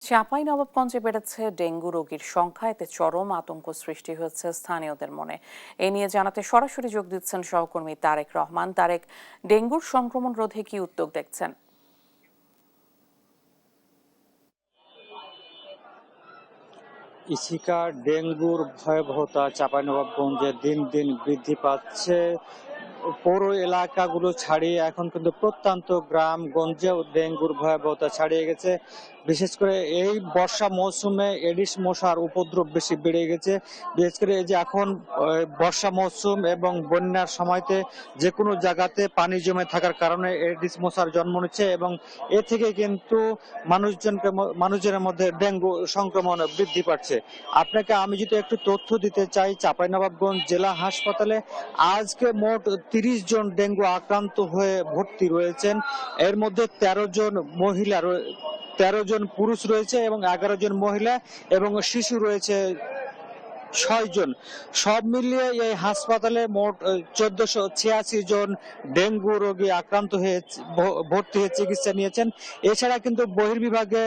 চাঁপাইনবাবগঞ্জে বেড়েছে ডেঙ্গু রোগীর সংখ্যা, এতে চরম আতঙ্ক সৃষ্টি হয়েছে স্থানীয়দের মনে। এ নিয়ে জানাতে সরাসরি যোগ দিচ্ছেন সহকর্মী তারেক রহমান। তারেক, ডেঙ্গুর সংক্রমণ রোধে কি উদ্যোগ দেখছেন? ইসিকা ডেঙ্গুর ভয়াবহতা চাঁপাইনবাবগঞ্জে দিন দিন বৃদ্ধি পাচ্ছে। পৌর এলাকাগুলো ছাড়িয়ে এখন কিন্তু প্রত্যন্ত গ্রামগঞ্জেও ডেঙ্গুর ভয়াবহতা ছাড়িয়ে গেছে। বিশেষ করে এই বর্ষা মৌসুমে এডিস মশার উপদ্রব বেশি বেড়ে গেছে। বিশেষ করে এই যে এখন বর্ষা মৌসুম এবং বন্যার সময়তে যে কোনো জায়গাতে পানি জমে থাকার কারণে এডিস মশার জন্ম নিচ্ছে এবং এ থেকে কিন্তু মানুষজনের মধ্যে ডেঙ্গু সংক্রমণ বৃদ্ধি পাচ্ছে। আপনাকে আমি যদি একটু তথ্য দিতে চাই, চাঁপাইনবাবগঞ্জ জেলা হাসপাতালে আজকে মোট 30 জন ডেঙ্গু আক্রান্ত হয়ে ভর্তি রয়েছেন। এর মধ্যে 13 জন পুরুষ রয়েছে এবং 11 জন মহিলা এবং শিশু রয়েছে 6 জন। সব মিলিয়ে এই হাসপাতালে মোট 1486 জন ডেঙ্গু রোগী আক্রান্ত হয়ে ভর্তি হয়ে চিকিৎসা নিয়েছেন। এছাড়া কিন্তু বহির্বিভাগে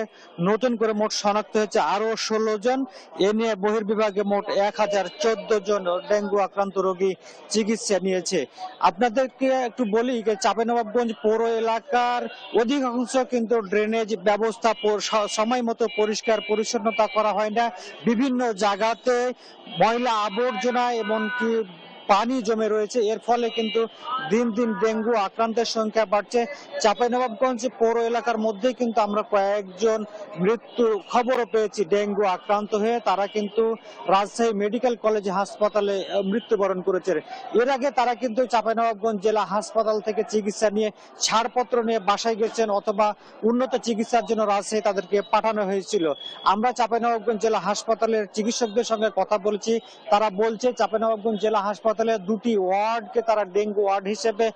নতুন করে মোট শনাক্ত হয়েছে আরো 16 জন। এ নিয়ে বহির্বিভাগে মোট 1014 জন ডেঙ্গু আক্রান্ত রোগী চিকিৎসা নিয়েছে। আপনাদেরকে একটু বলি যে চাঁপাইনবাবগঞ্জ পৌর এলাকার অধিকাংশ কিন্তু ড্রেনেজ ব্যবস্থা সময় মতো পরিষ্কার পরিচ্ছন্নতা করা হয় না। বিভিন্ন জায়গাতে ময়লা আবর্জনা এমনকি পানি জমে রয়েছে। এর ফলে কিন্তু দিন দিন ডেঙ্গু আক্রান্তের সংখ্যা বাড়ছে। চাঁপাইনবাবগঞ্জ পৌর এলাকার মধ্যে কিন্তু আমরা কয়েকজন মৃত্যুর খবরও পেয়েছি ডেঙ্গু আক্রান্ত হয়ে। তারা কিন্তু রাজশাহী মেডিকেল কলেজ হাসপাতালে মৃত্যুবরণ করেছে। এর আগে তারা কিন্তু চাঁপাইনবাবগঞ্জ জেলা হাসপাতাল থেকে চিকিৎসা নিয়ে ছাড়পত্র নিয়ে বাসায় গেছেন অথবা উন্নত চিকিৎসার জন্য রাজশাহী তাদেরকে পাঠানো হয়েছিল। আমরা চাঁপাইনবাবগঞ্জ জেলা হাসপাতালের চিকিৎসকদের সঙ্গে কথা বলছি। তারা বলছে চাঁপাইনবাবগঞ্জ জেলা হাসপাতালে 2টি ওয়ার্ডকে তারা ডেঙ্গু ওয়ার্ড হিসেবে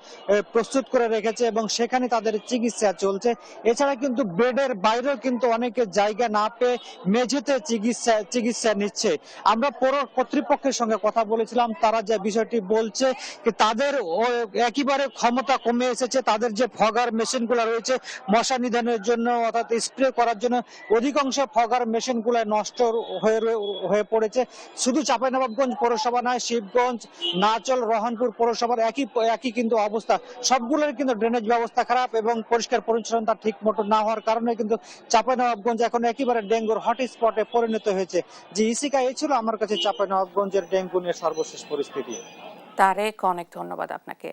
প্রস্তুত করে রেখেছে এবং সেখানে তাদের চিকিৎসা চলছে। এছাড়া কিন্তু বেডের বাইরেও কিন্তু অনেকে জায়গা না পেয়ে মেঝেতে চিকিৎসা নিচ্ছে। আমরা পৌর কর্তৃপক্ষের সঙ্গে কথা বলেছিলাম, তারা যে বিষয়টি বলছে তাদের একেবারে ক্ষমতা কমে এসেছে। তাদের যে ফগার মেশিনগুলো রয়েছে মশা নিধনের জন্য অর্থাৎ স্প্রে করার জন্য, অধিকাংশ ফগার মেশিনগুলো নষ্ট হয়ে পড়েছে। শুধু চাঁপাইনবাবগঞ্জ পৌরসভা নয়, শিবগঞ্জ, নাচল, রহনপুর পৌরসভার একই কিন্তু অবস্থা। সবগুলোর কিন্তু ড্রেনেজ ব্যবস্থা খারাপ এবং পরিষ্কার পরিচ্ছন্নতা ঠিক মতো না হওয়ার কারণে কিন্তু চাঁপাইনবাবগঞ্জ এখন একেবারে ডেঙ্গুর হটস্পটে পরিণত হয়েছে। যে ইসিকা, এই ছিল আমার কাছে চাঁপাইনবাবগঞ্জের ডেঙ্গু নিয়ে সর্বশেষ পরিস্থিতি। তারেক, অনেক ধন্যবাদ আপনাকে।